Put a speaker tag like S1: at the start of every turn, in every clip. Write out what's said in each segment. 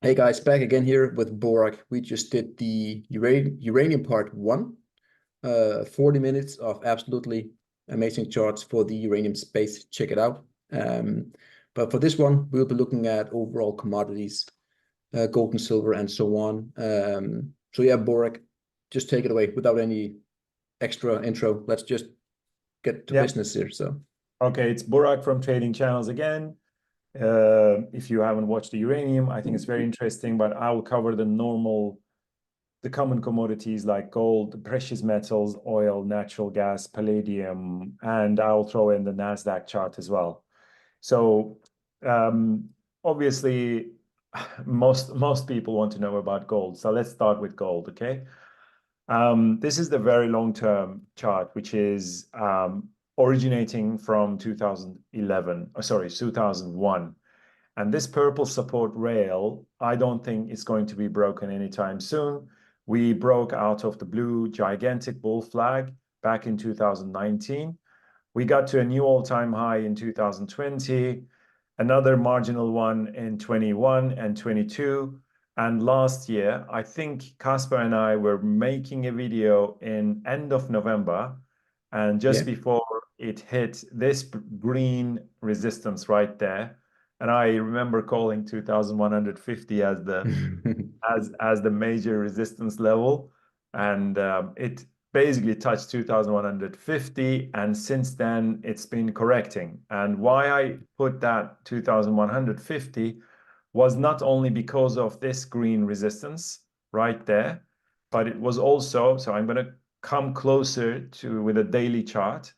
S1: Hey guys, back again here with Borak. We just did the uranium part one, 40 minutes of absolutely amazing charts for the uranium space. Check it out. But for this one, we'll be looking at overall commodities, gold and silver, and so on. So yeah, Borak, just take it away without any extra intro. Let's just get to
S2: Yeah.
S1: business here. So
S2: Okay, it's Burak from Trading Channels again. If you haven't watched the uranium, I think it's very interesting, but I will cover the common commodities like gold, precious metals, oil, natural gas, palladium, and I'll throw in the Nasdaq chart as well. So um, obviously, most people want to know about gold. So let's start with gold, okay? This is the very long-term chart, which is originating from 2011, sorry, 2001. And this purple support rail, I don't think it's going to be broken anytime soon. We broke out of the blue gigantic bull flag back in 2019. We got to a new all-time high in 2020, another marginal one in 21 and 22. And last year, I think Casper and I were making a video in end of November, and just
S1: yeah.
S2: before it hit this green resistance right there. And I remember calling 2150 as the major resistance level, and it basically touched 2150, and since then it's been correcting. And why I put that 2150 was not only because of this green resistance right there, but it was also, so I'm going to come closer to with a daily chart.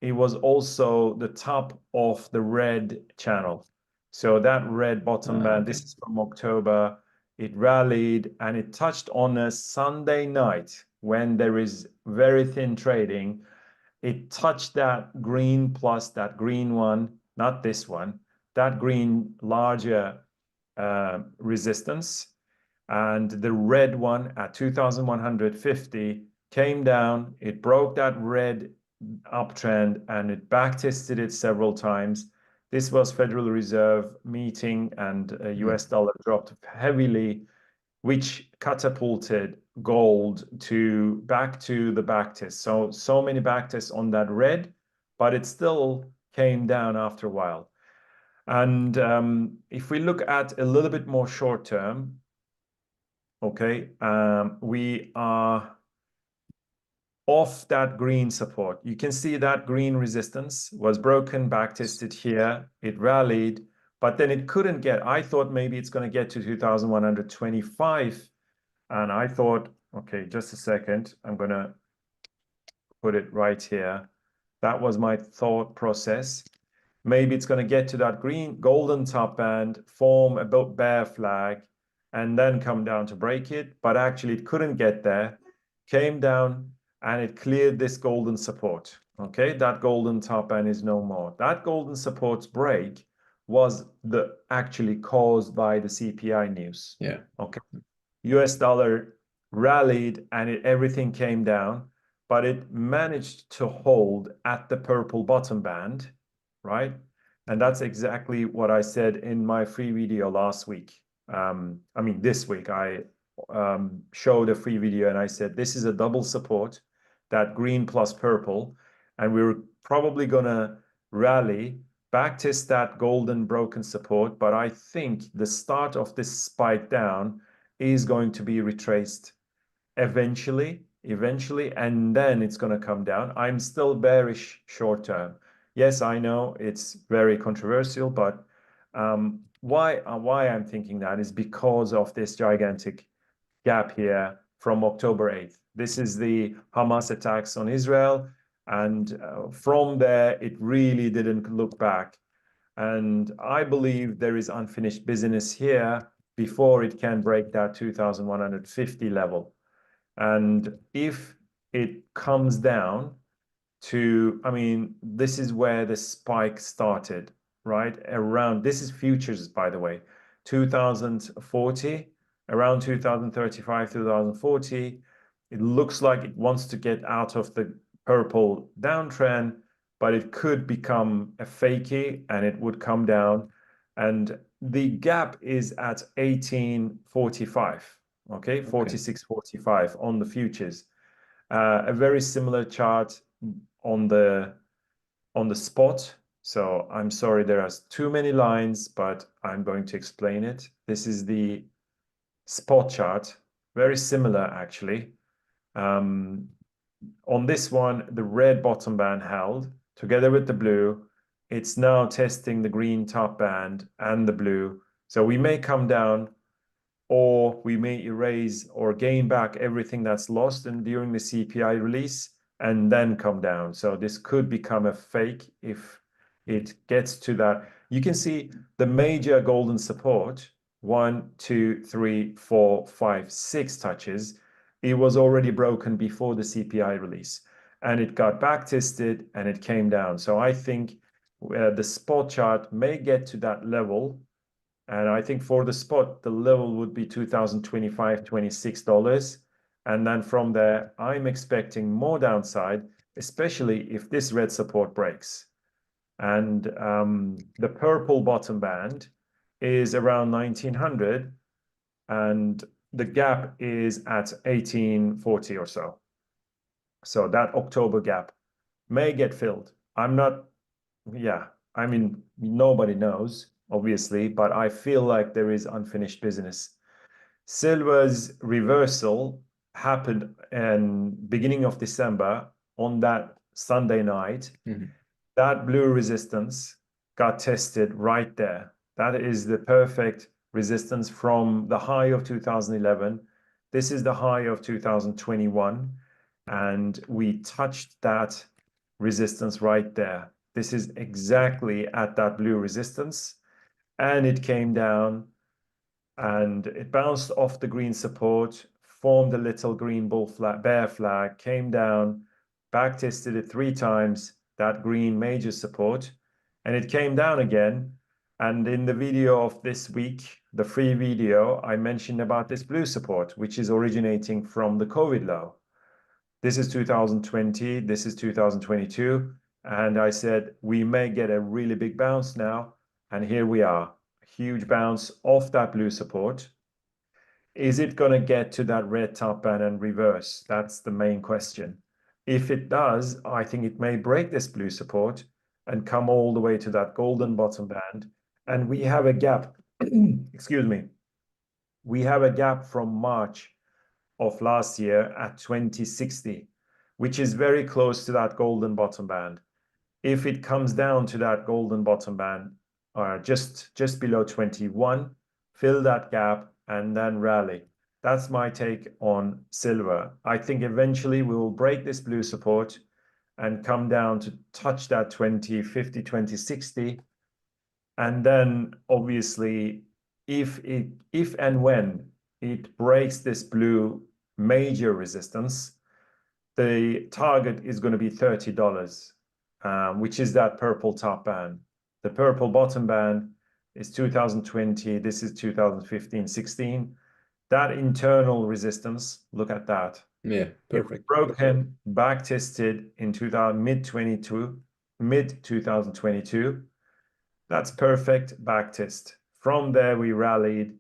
S2: It was also the top of the red channel. So that red bottom band,
S1: Okay.
S2: this is from October, it rallied and it touched on a Sunday night when there is very thin trading. It touched that green plus that green one, not this one, that green larger resistance. And the red one at 2150 came down, it broke that red uptrend and it backtested it several times. This was Federal Reserve meeting and US dollar dropped heavily, which catapulted gold to back to the backtest. So many backtests on that red, but it still came down after a while. And if we look at a little bit more short term, okay, we are off that green support. You can see that green resistance was broken, back tested here. It rallied, but then it couldn't get. I thought maybe it's going to get to 2125. And I thought, okay, just a second. I'm going to put it right here. That was my thought process. Maybe it's going to get to that green golden top band, form a bear flag, and then come down to break it. But actually, it couldn't get there, came down, and it cleared this golden support. Okay, that golden top band is no more. That golden support's break was actually caused by the CPI news.
S1: Yeah.
S2: Okay, US dollar rallied and everything came down, but it managed to hold at the purple bottom band, right? And that's exactly what I said in my free video last week. I mean, this week I showed a free video and I said, this is a double support, that green plus purple, and we were probably going to rally, backtest that golden broken support. But I think the start of this spike down is going to be retraced eventually, and then it's going to come down. I'm still bearish short term. Yes, I know it's very controversial, but why I'm thinking that is because of this gigantic gap here from October 8th. This is the Hamas attacks on Israel, and from there, it really didn't look back. And I believe there is unfinished business here before it can break that 2150 level. And if it comes down to, I mean, this is where the spike started, right? Around, this is futures, by the way, 2040, around 2035, 2040. It looks like it wants to get out of the purple downtrend, but it could become a fakey and it would come down. and the gap is at 1845. Okay, 46.45 on the futures. A very similar chart on the spot. So I'm sorry, there are too many lines, but I'm going to explain it. This is the spot chart, very similar actually. On this one, the red bottom band held together with the blue. It's now testing the green top band and the blue. So we may come down, or we may erase or gain back everything that's lost during the CPI release and then come down. So this could become a fake if it gets to that. You can see the major golden support, 1, 2, 3, 4, 5, 6 touches. It was already broken before the CPI release, and it got back tested and it came down. So I think the spot chart may get to that level. And I think for the spot, the level would be $2025, $26. And then from there, I'm expecting more downside, especially if this red support breaks. And the purple bottom band is around 1900, and the gap is at 1840 or so. So that October gap may get filled. I'm not, yeah, I mean, nobody knows, obviously, but I feel like there is unfinished business. Silver's reversal happened in beginning of December on that Sunday night. That blue resistance got tested right there. That is the perfect resistance from the high of 2011. This is the high of 2021. And we touched that resistance right there. This is exactly at that blue resistance. And it came down and it bounced off the green support, formed a little green bear flag, came down, back tested it 3 times, that green major support, and it came down again. And in the video of this week, the free video, I mentioned about this blue support, which is originating from the COVID low. This is 2020, this is 2022. And I said, we may get a really big bounce now. And here we are, a huge bounce off that blue support. Is it going to get to that red top band and reverse? That's the main question. If it does, I think it may break this blue support and come all the way to that golden bottom band. And we have a gap, excuse me, we have a gap from March of last year at 2060, which is very close to that golden bottom band. If it comes down to that golden bottom band, or just below 21, fill that gap and then rally. That's my take on silver. I think eventually we will break this blue support and come down to touch that 2050, 2060. And then obviously, if and when it breaks this blue major resistance, the target is going to be $30, which is that purple top band. The purple bottom band is 2020. This is 2015, 16. That internal resistance, look at that.
S1: Yeah, perfect.
S2: Broken, back tested in mid 2022. That's perfect back test. From there, we rallied.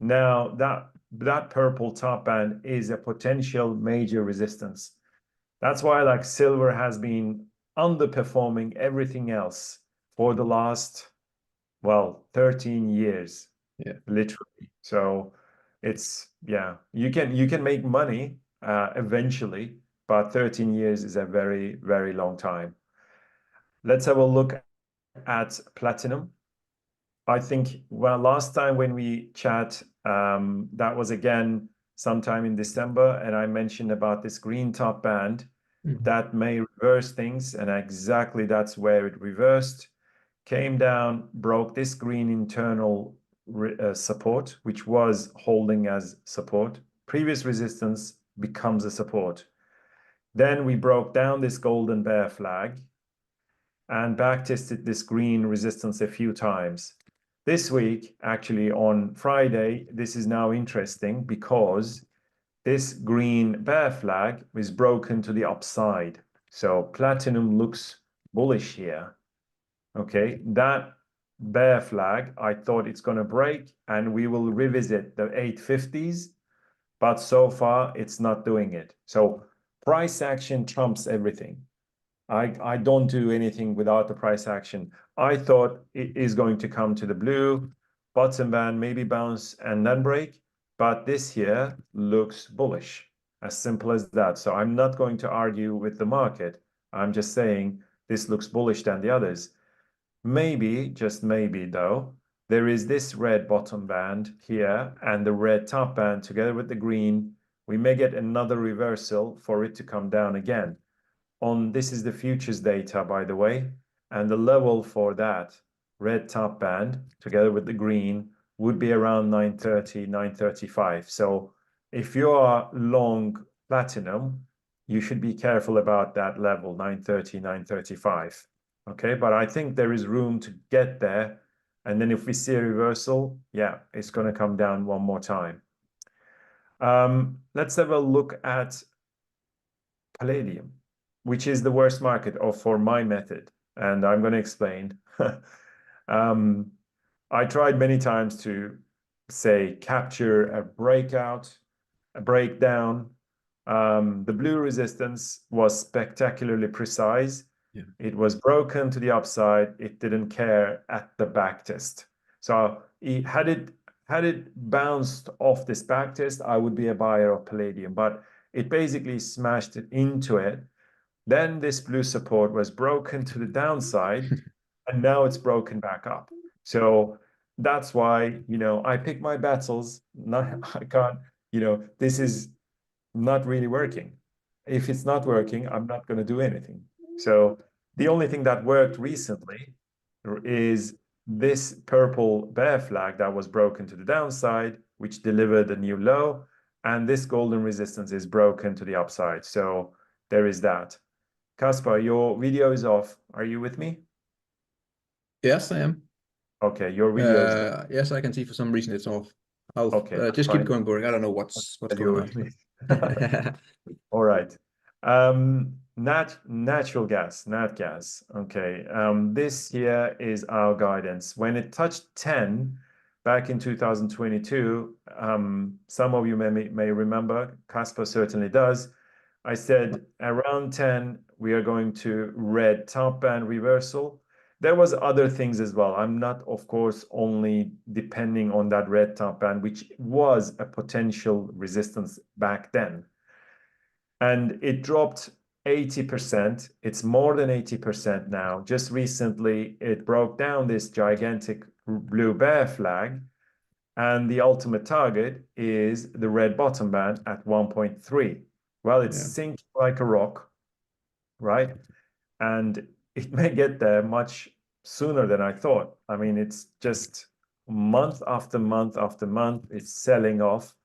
S2: Now that purple top band is a potential major resistance. That's why like silver has been underperforming everything else for the last, well, 13 years, literally. So it's, yeah, you can make money eventually, but 13 years is a very, very long time. Let's have a look at platinum. I think, well, last time when we chat, that was again sometime in December, and I mentioned about this green top band that may reverse things, and exactly that's where it reversed. Came down, broke this green internal support, which was holding as support. Previous resistance becomes a support. Then we broke down this golden bear flag and back tested this green resistance a few times. This week, actually on Friday, this is now interesting because this green bear flag is broken to the upside. So platinum looks bullish here. Okay, that bear flag. I thought it's going to break and we will revisit the 850s, but so far it's not doing it. So price action trumps everything. I don't do anything without the price action. I thought it is going to come to the blue bottom band, maybe bounce and then break, but this here looks bullish, as simple as that. So I'm not going to argue with the market. I'm just saying this looks bullish than the others. Maybe, just maybe though, there is this red bottom band here and the red top band together with the green. We may get another reversal for it to come down again. This is the futures data, by the way, and the level for that red top band together with the green would be around 930, 935. So if you are long platinum, you should be careful about that level, 930, 935. Okay, but I think there is room to get there. And then if we see a reversal, yeah, it's going to come down one more time. Let's have a look at palladium, which is the worst market for my method. And I'm going to explain. I tried many times to say capture a breakout, a breakdown. The blue resistance was spectacularly precise.
S1: Yeah.
S2: It was broken to the upside. It didn't care at the back test. So had it bounced off this back test, I would be a buyer of palladium. But it basically smashed it into it. Then this blue support was broken to the downside, and now it's broken back up. So that's why, I pick my battles. I can't, this is not really working. If it's not working, I'm not going to do anything. So the only thing that worked recently is this purple bear flag that was broken to the downside, which delivered a new low, and this golden resistance is broken to the upside. So there is that. Kaspar, your video is off. Are you with me?
S1: Yes, I am.
S2: Okay, your video is
S1: Yes, I can see for some reason it's off. I'll
S2: okay.
S1: just keep
S2: Fine.
S1: going, Boring. I don't know what's
S2: You're
S1: going
S2: with me.
S1: on.
S2: All right. Natural gas, natgas. Okay. This here is our guidance. When it touched 10 back in 2022, some of you may remember, Caspar certainly does. I said around 10, we are going to red top band reversal. There was other things as well. I'm not, of course, only depending on that red top band, which was a potential resistance back then. And it dropped 80%. It's more than 80% now. Just recently, it broke down this gigantic blue bear flag. And the ultimate target is the red bottom band at 1.3. Well, it's sinking like a rock, right? And it may get there much sooner than I thought. I mean, it's just month after month after month, it's selling off.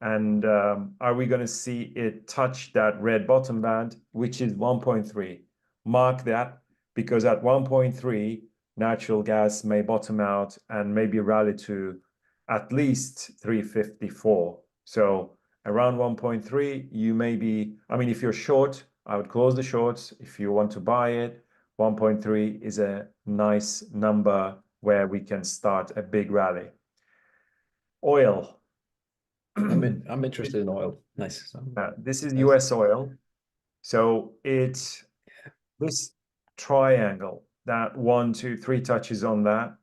S2: And are we going to see it touch that red bottom band, which is 1.3? Mark that, because at 1.3, natural gas may bottom out and maybe rally to at least 354. So around 1.3, you may be, I mean, if you're short, I would close the shorts. If you want to buy it, 1.3 is a nice number where we can start a big rally. Oil.
S1: I'm interested in oil. Nice.
S2: This is US oil. So it's this triangle, that 1, 2, 3 touches on that.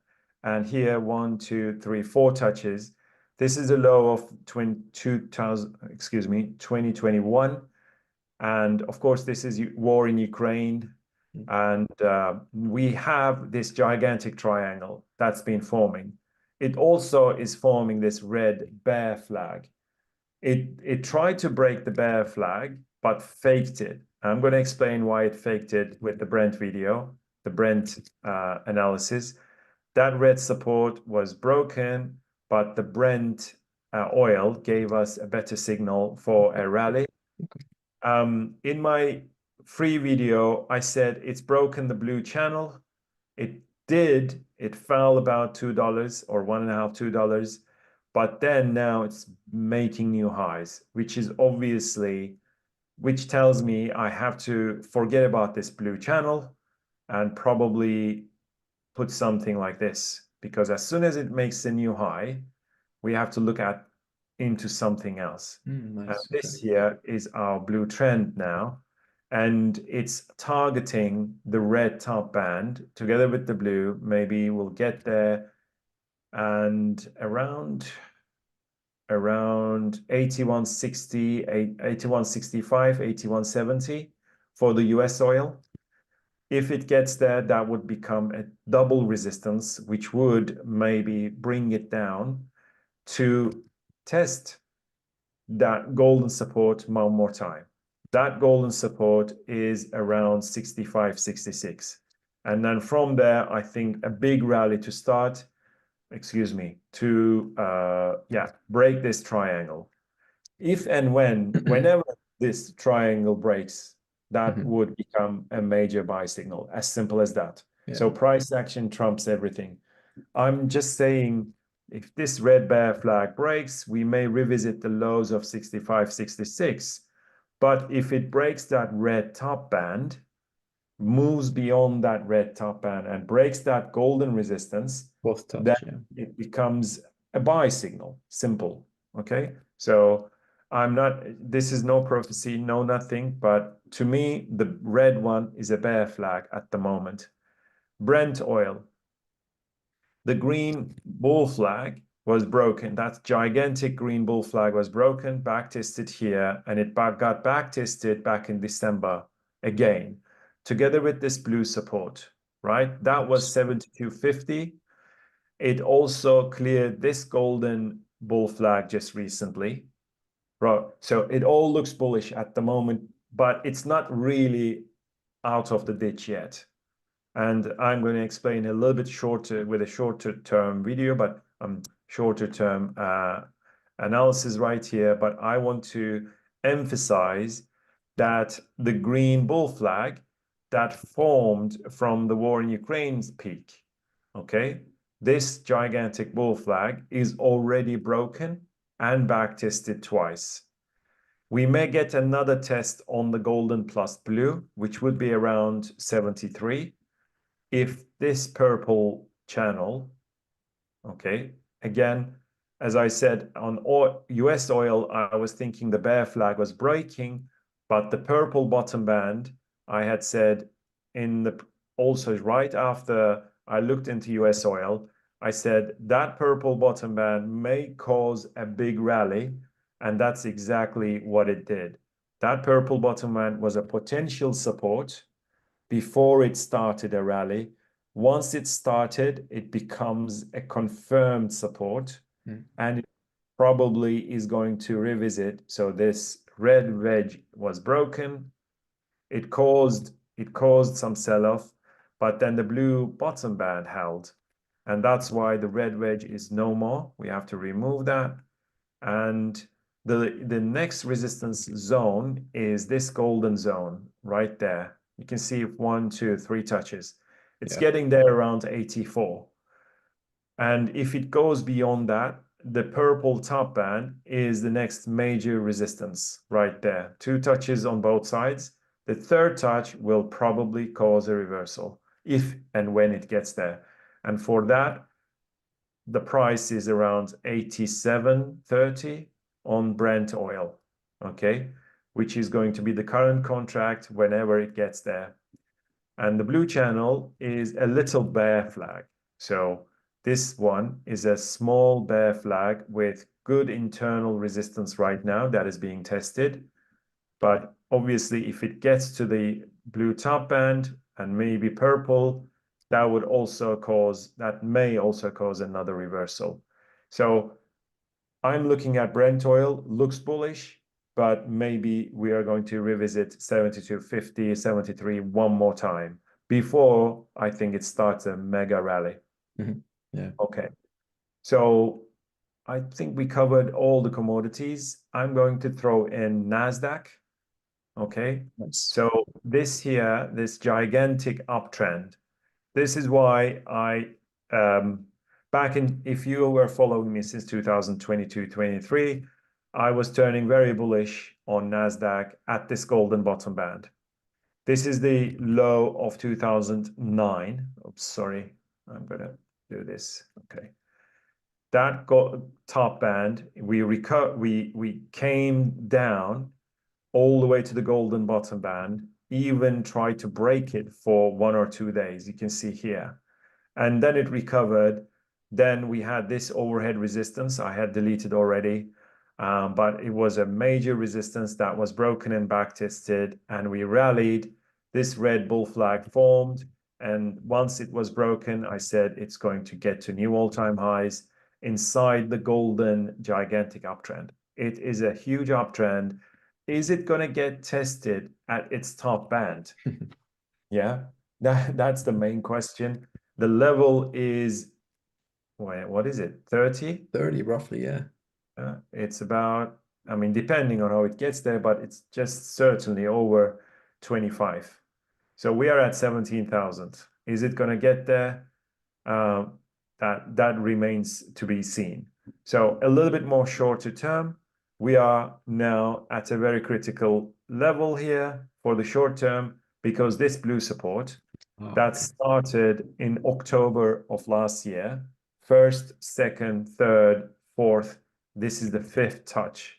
S2: And here, 1, 2, 3, 4 touches. This is a low of 2021. And of course, this is war in Ukraine. And we have this gigantic triangle that's been forming. It also is forming this red bear flag. It tried to break the bear flag, but faked it. I'm going to explain why it faked it with the Brent video, the Brent analysis. That red support was broken, but the Brent oil gave us a better signal for a rally. In my free video, I said it's broken the blue channel. It did. It fell about $2 or $1.5, $2. But then now it's making new highs, which tells me I have to forget about this blue channel and probably put something like this, because as soon as it makes a new high, we have to look into something else.
S1: Nice.
S2: This here is our blue trend now, and it's targeting the red top band together with the blue. Maybe we'll get there, and around 81.60, 81.65, 81.70 for the US oil. If it gets there, that would become a double resistance, which would maybe bring it down to test that golden support one more time. That golden support is around 65, 66. And then from there, I think a big rally to start, break this triangle. If and whenever this triangle breaks, that would become a major buy signal, as simple as that.
S1: Yeah.
S2: So price action trumps everything. I'm just saying, if this red bear flag breaks, we may revisit the lows of 65, 66. But if it breaks that red top band, moves beyond that red top band and breaks that golden resistance,
S1: Both touch,
S2: then it becomes a buy signal. Simple. Okay. So this is no prophecy, no nothing, but to me, the red one is a bear flag at the moment. Brent oil. The green bull flag was broken. That gigantic green bull flag was broken, back tested here, and it got back tested back in December again, together with this blue support, right? That was 72.50. It also cleared this golden bull flag just recently, right? So it all looks bullish at the moment, but it's not really out of the ditch yet. And I'm going to explain a little bit shorter with a shorter term video, but shorter term analysis right here. But I want to emphasize that the green bull flag that formed from the war in Ukraine's peak, okay, this gigantic bull flag is already broken and back tested twice. We may get another test on the golden plus blue, which would be around 73. If this purple channel, okay, again, as I said, on US oil, I was thinking the bear flag was breaking, but the purple bottom band, I had said also right after I looked into US oil, I said that purple bottom band may cause a big rally, and that's exactly what it did. That purple bottom band was a potential support before it started a rally. Once it started, it becomes a confirmed support, and it probably is going to revisit. So this red wedge was broken. It caused some sell-off, but then the blue bottom band held. And that's why the red wedge is no more. We have to remove that. And the next resistance zone is this golden zone right there. You can see 1, 2, 3 touches. It's getting there around 84. And if it goes beyond that, the purple top band is the next major resistance right there. 2 touches on both sides. The third touch will probably cause a reversal if and when it gets there. And for that, the price is around 87.30 on Brent oil, okay, which is going to be the current contract whenever it gets there. And the blue channel is a little bear flag. So this one is a small bear flag with good internal resistance right now that is being tested. But obviously, if it gets to the blue top band and maybe purple, that may also cause another reversal. So I'm looking at Brent oil, looks bullish, but maybe we are going to revisit 72.50, 73 one more time before I think it starts a mega rally.
S1: Yeah.
S2: Okay. So I think we covered all the commodities. I'm going to throw in NASDAQ. Okay.
S1: Nice.
S2: So this gigantic uptrend. This is why if you were following me since 2022-23, I was turning very bullish on NASDAQ at this golden bottom band. This is the low of 2009. Oops, sorry. I'm gonna do this. Okay. That top band, we came down all the way to the golden bottom band, even tried to break it for 1 or 2 days. You can see here. And then it recovered. Then we had this overhead resistance I had deleted already, but it was a major resistance that was broken and back tested, and we rallied. This red bull flag formed, and once it was broken, I said it's going to get to new all-time highs inside the golden gigantic uptrend. It is a huge uptrend. Is it going to get tested at its top band? Yeah, that's the main question. The level is, what is it, 30?
S1: 30 roughly, yeah.
S2: It's about, I mean, depending on how it gets there, but it's just certainly over 25. So we are at 17,000. Is it going to get there? That remains to be seen. So a little bit more shorter term, we are now at a very critical level here for the short term, because this blue support that started in October of last year, first, second, third, fourth, this is the fifth touch.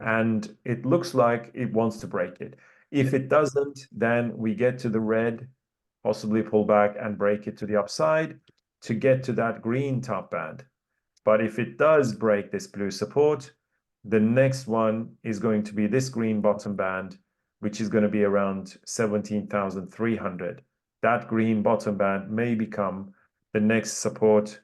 S2: And it looks like it wants to break it. If it doesn't, then we get to the red, possibly pull back and break it to the upside to get to that green top band. But if it does break this blue support, the next one is going to be this green bottom band, which is going to be around 17,300. That green bottom band may become the next support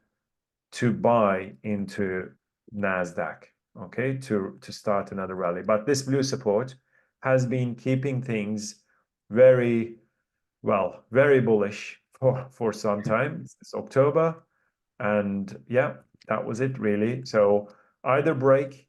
S2: to buy into NASDAQ, okay, to start another rally. But this blue support has been keeping things very, well, very bullish for some time. It's October. And yeah, that was it really. So either break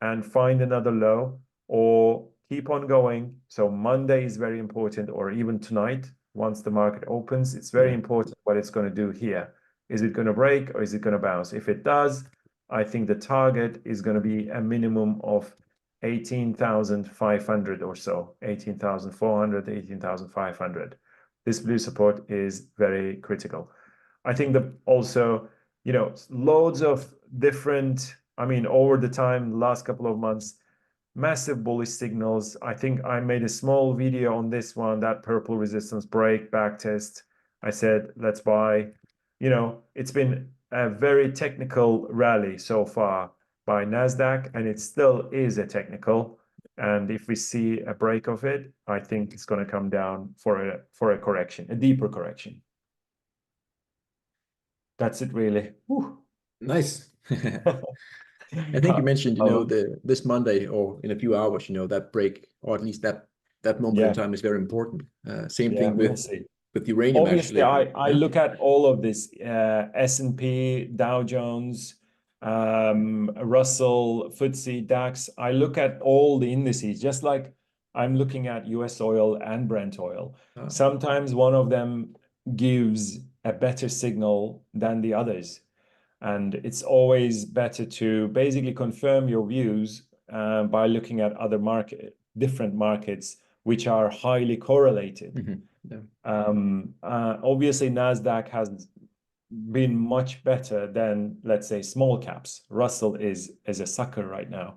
S2: and find another low, or keep on going. So Monday is very important, or even tonight, once the market opens, it's very important what it's going to do here. Is it going to break or is it going to bounce? If it does, I think the target is going to be a minimum of 18,500 or so, 18,400, 18,500. This blue support is very critical. I think that also, you know, loads of different, I mean, over the time, last couple of months, massive bullish signals. I think I made a small video on this one, that purple resistance break, back test. I said, let's buy. You know, it's been a very technical rally so far by NASDAQ, and it still is a technical. And if we see a break of it, I think it's going to come down for a correction, a deeper correction. That's it, really. Whew.
S1: Nice. I think you mentioned, you know, this Monday or in a few hours, you know, that break, or at least that moment in time is very important. Same thing with uranium.
S2: Obviously,
S1: actually.
S2: I look at all of this, S&P, Dow Jones, Russell, FTSE, DAX. I look at all the indices, just like I'm looking at US oil and Brent oil. Sometimes one of them gives a better signal than the others. And it's always better to basically confirm your views by looking at other different markets, which are highly correlated. Obviously, NASDAQ has been much better than, let's say, small caps. Russell is a sucker right now.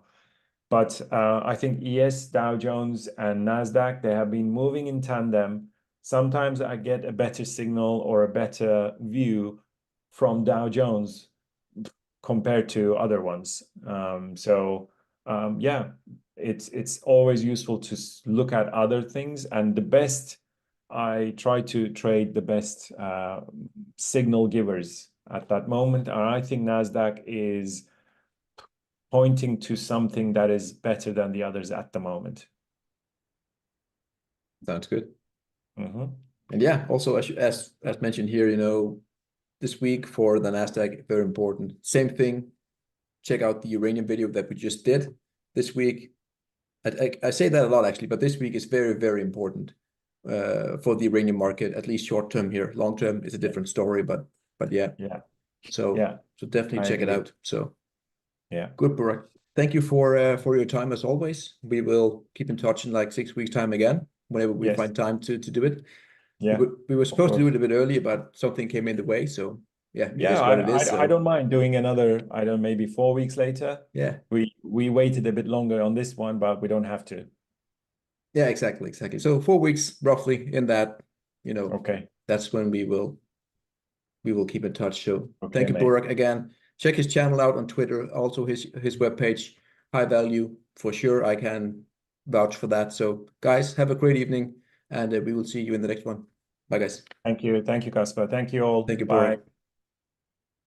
S2: But I think ES, Dow Jones, and NASDAQ, they have been moving in tandem. Sometimes I get a better signal or a better view from Dow Jones compared to other ones. Yeah, it's always useful to look at other things, and the best, I try to trade the best signal givers at that moment. And I think NASDAQ is pointing to something that is better than the others at the moment.
S1: Sounds good. And yeah, also as mentioned here, you know, this week for the NASDAQ, very important. Same thing. Check out the uranium video that we just did this week. I say that a lot actually, but this week is very, very important for the uranium market, at least short term here. Long term is a different story, but yeah. So definitely check it out. So
S2: yeah,
S1: good, Burak. Thank you for your time as always. We will keep in touch in like 6 weeks' time again, whenever we find time to do it.
S2: Yeah,
S1: we were
S2: of
S1: supposed to do
S2: course.
S1: it a bit earlier, but something came in the way. So yeah, it
S2: Yeah,
S1: is what it is.
S2: I
S1: So
S2: don't mind doing another, I don't know, maybe 4 weeks later.
S1: yeah,
S2: We waited a bit longer on this one, but we don't have to.
S1: yeah, exactly. So 4 weeks roughly in that,
S2: Okay.
S1: that's when we will keep in touch. So
S2: Okay,
S1: thank you,
S2: mate.
S1: Burak, again. Check his channel out on Twitter, also his webpage, High Value for sure. I can vouch for that. So guys, have a great evening, and we will see you in the next one. Bye, guys.
S2: Thank you. Thank you, Casper. Thank you all.
S1: Thank you,
S2: Bye.
S1: Burak.